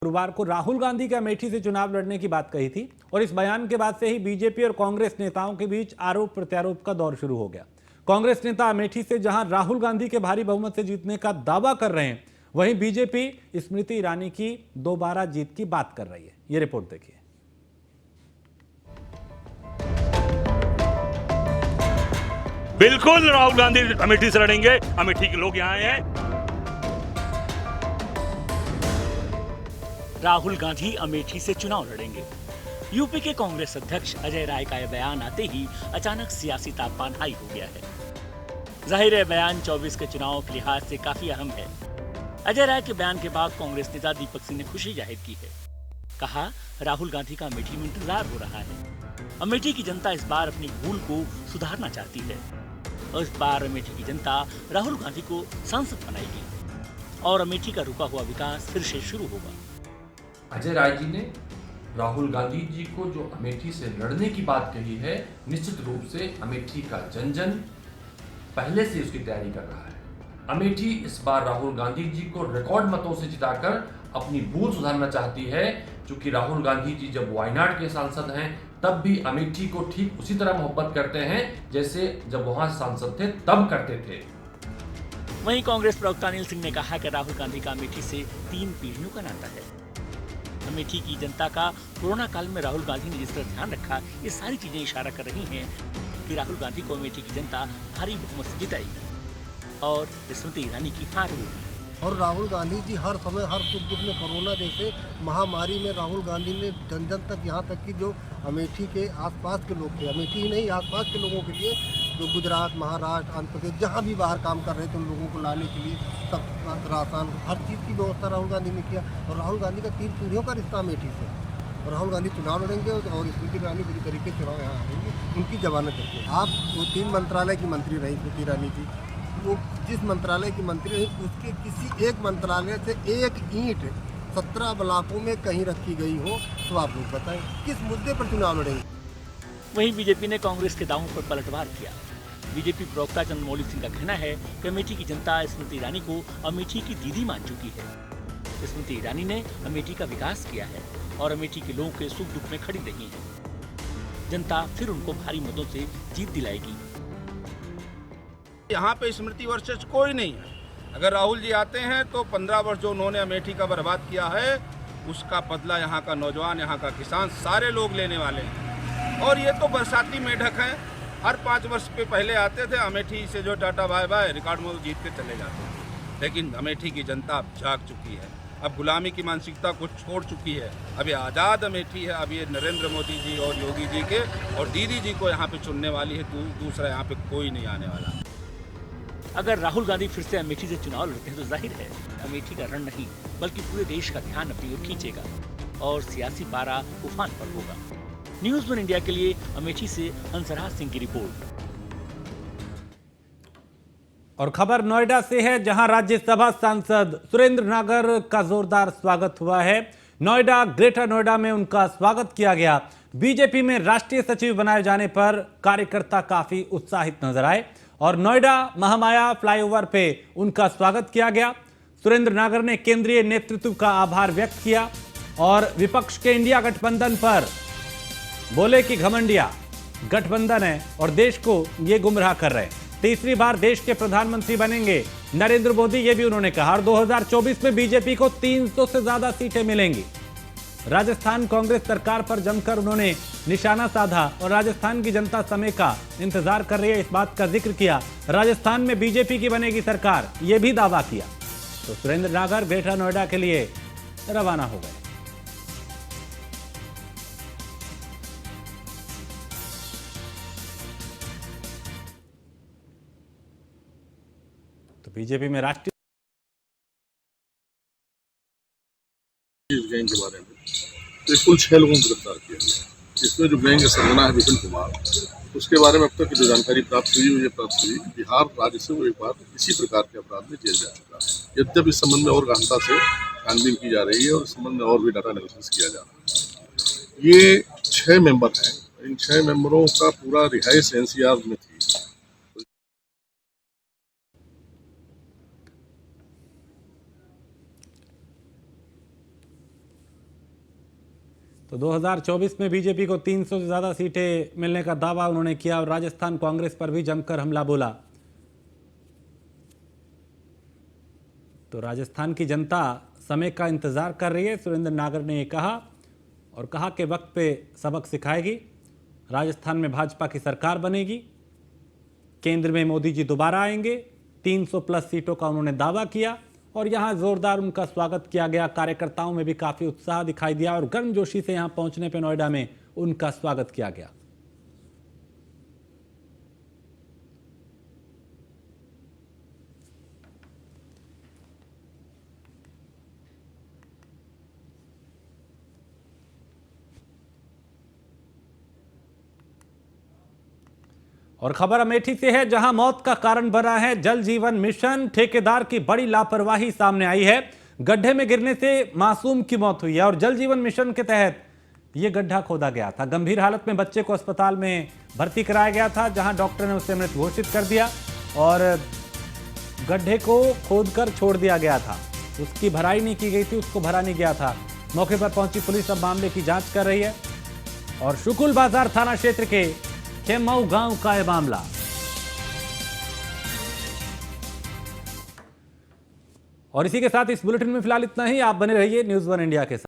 गुरुवार को राहुल गांधी के अमेठी से चुनाव लड़ने की बात कही थी और इस बयान के बाद से ही बीजेपी और कांग्रेस नेताओं के बीच आरोप प्रत्यारोप का दौर शुरू हो गया। कांग्रेस नेता अमेठी से जहां राहुल गांधी के भारी बहुमत से जीतने का दावा कर रहे हैं, वहीं बीजेपी स्मृति ईरानी की दोबारा जीत की बात कर रही है। ये रिपोर्ट देखिए। बिल्कुल राहुल गांधी अमेठी से लड़ेंगे। अमेठी के लोग यहाँ आए हैं। राहुल गांधी अमेठी से चुनाव लड़ेंगे। यूपी के कांग्रेस अध्यक्ष अजय राय का यह बयान आते ही अचानक सियासी तापमान हाई हो गया है। जाहिर है बयान 24 के चुनाव के लिहाज से काफी अहम है। अजय राय के बयान के बाद कांग्रेस नेता दीपक सिंह ने खुशी जाहिर की है। कहा, राहुल गांधी का अमेठी में इंतजार हो रहा है। अमेठी की जनता इस बार अपनी भूल को सुधारना चाहती है और इस बार अमेठी की जनता राहुल गांधी को सांसद बनाएगी और अमेठी का रुका हुआ विकास फिर से शुरू होगा। अजय राय जी ने राहुल गांधी जी को जो अमेठी से लड़ने की बात कही है, निश्चित रूप से अमेठी का जन जन पहले से उसकी तैयारी कर रहा है। अमेठी इस बार राहुल गांधी जी को रिकॉर्ड मतों से जिताकर अपनी भूल सुधारना चाहती है, क्योंकि राहुल गांधी जी जब वायनाड के सांसद हैं तब भी अमेठी को ठीक उसी तरह मोहब्बत करते हैं जैसे जब वहां सांसद थे तब करते थे। वहीं कांग्रेस प्रवक्ता अनिल सिंह ने कहा कि राहुल गांधी का अमेठी से 3 पीढ़ियों का नाता है। अमेठी की जनता का कोरोना काल में राहुल गांधी ने जिस तरह ध्यान रखा, ये सारी चीजें इशारा कर रही हैं कि राहुल गांधी को अमेठी की जनता भारी बहुमत से जिताएगी और स्मृति ईरानी की हार होगी। और राहुल गांधी जी हर समय हर सुख दुख में, कोरोना जैसे महामारी में राहुल गांधी ने जन जन तक, यहाँ तक कि जो अमेठी के आसपास के लोग थे, अमेठी ही नहीं आसपास के लोगों के लिए, जो गुजरात, महाराष्ट्र, आंध्र प्रदेश जहाँ भी बाहर काम कर रहे थे उन लोगों को लाने के लिए सब राशन, हर चीज़ की व्यवस्था राहुल गांधी ने किया। और राहुल गांधी का 3 पीढ़ियों का रिश्ता अमेठी से। और राहुल गांधी चुनाव लड़ेंगे और स्मृति ईरानी पूरी तरीके से चुनाव यहाँ आएंगे, उनकी जमानत करके। आप वो 3 मंत्रालय की मंत्री रही स्मृति ईरानी जी, वो जिस मंत्रालय की मंत्री रही उसके किसी एक मंत्रालय से एक ईंट 17 ब्लॉकों में कहीं रखी गई हो तो आप लोग बताएं किस मुद्दे पर चुनाव लड़ेंगे। वहीं बीजेपी ने कांग्रेस के दावों पर पलटवार किया। बीजेपी प्रवक्ता चंद्रमौली सिंह का कहना है कि अमेठी की जनता स्मृति ईरानी को अमेठी की दीदी मान चुकी है। स्मृति ईरानी ने अमेठी का विकास किया है और अमेठी के लोगों के सुख दुख में खड़ी रही है। जनता फिर उनको भारी मतों से जीत दिलाएगी। यहाँ पे स्मृति वर्सेस कोई नहीं है। अगर राहुल जी आते हैं तो 15 वर्ष जो उन्होंने अमेठी का बर्बाद किया है, उसका बदला यहाँ का नौजवान, यहाँ का किसान, सारे लोग लेने वाले हैं। और ये तो बरसाती मेढक हैं, हर 5 वर्ष के पहले आते थे, अमेठी से जो टाटा बाय बाय रिकॉर्ड में जीत के चले जाते थे। लेकिन अमेठी की जनता अब जाग चुकी है, अब गुलामी की मानसिकता को छोड़ चुकी है। अब ये आज़ाद अमेठी है। अब ये नरेंद्र मोदी जी और योगी जी के और दीदी जी को यहाँ पे चुनने वाली है। दूसरा यहाँ पे कोई नहीं आने वाला। अगर राहुल गांधी फिर से अमेठी से चुनाव लड़ते हैं तो जाहिर है अमेठी का रण नहीं बल्कि पूरे देश का ध्यान अपनी ओर खींचेगा और सियासी पारा उफान पर होगा। न्यूज़ 1 इंडिया के लिए अमेठी से हंसराज सिंह की रिपोर्ट। और खबर नोएडा से है, जहां राज्यसभा सांसद सुरेंद्र नागर का जोरदार स्वागत हुआ है। नोएडा, ग्रेटर नोएडा में उनका स्वागत किया गया। बीजेपी में राष्ट्रीय सचिव बनाए जाने पर कार्यकर्ता काफी उत्साहित नजर आए और नोएडा महामाया फ्लाईओवर पे उनका स्वागत किया गया। सुरेंद्र नागर ने केंद्रीय नेतृत्व का आभार व्यक्त किया और विपक्ष के इंडिया गठबंधन पर बोले कि घमंडिया गठबंधन है और देश को ये गुमराह कर रहे हैं। तीसरी बार देश के प्रधानमंत्री बनेंगे नरेंद्र मोदी, ये भी उन्होंने कहा। और 2024 में बीजेपी को 300 से ज्यादा सीटें मिलेंगी। राजस्थान कांग्रेस सरकार पर जमकर उन्होंने निशाना साधा और राजस्थान की जनता समय का इंतजार कर रही है, इस बात का जिक्र किया। राजस्थान में बीजेपी की बनेगी सरकार, यह भी दावा किया। तो सुरेंद्र नागर ग्रेटर नोएडा के लिए रवाना हो गए। तो बीजेपी में राष्ट्रीय इस गैंग के बारे में तो कुल 6 लोगों को गिरफ्तार किया गया। इसमें जो गैंग का सरगना है विपिन कुमार, उसके बारे में अब तक जो जानकारी प्राप्त हुई है, प्राप्त हुई बिहार राज्य से वो एक बार इसी प्रकार के अपराध में जेल जा चुका है। यद्यपि इस संबंध में और गहनता से छानबीन की जा रही है और इस संबंध में और भी डाटा एनालिसिस किया जा रहा है। ये 6 मेंबर हैं। इन 6 मेंबरों का पूरा रिहाइश NCR में थी। तो 2024 में बीजेपी को 300 से ज्यादा सीटें मिलने का दावा उन्होंने किया और राजस्थान कांग्रेस पर भी जमकर हमला बोला। तो राजस्थान की जनता समय का इंतजार कर रही है, सुरेंद्र नागर ने यह कहा और कहा कि वक्त पे सबक सिखाएगी। राजस्थान में भाजपा की सरकार बनेगी, केंद्र में मोदी जी दोबारा आएंगे। 300 प्लस सीटों का उन्होंने दावा किया और यहां जोरदार उनका स्वागत किया गया। कार्यकर्ताओं में भी काफी उत्साह दिखाई दिया और गर्मजोशी से यहां पहुंचने पर नोएडा में उनका स्वागत किया गया। और खबर अमेठी से है, जहां मौत का कारण बना है जल जीवन मिशन। ठेकेदार की बड़ी लापरवाही सामने आई है। गड्ढे में गिरने से मासूम की मौत हुई है और जल जीवन मिशन के तहत यह गड्ढा खोदा गया था। गंभीर हालत में बच्चे को अस्पताल में भर्ती कराया गया था, जहां डॉक्टर ने उसे मृत घोषित कर दिया और गड्ढे को खोदकर छोड़ दिया गया था। उसकी भराई नहीं की गई थी, उसको भरा नहीं गया था। मौके पर पहुंची पुलिस अब मामले की जांच कर रही है और शुकुल बाजार थाना क्षेत्र के खेमऊ गांव का यह मामला। और इसी के साथ इस बुलेटिन में फिलहाल इतना ही। आप बने रहिए न्यूज़ 1 इंडिया के साथ।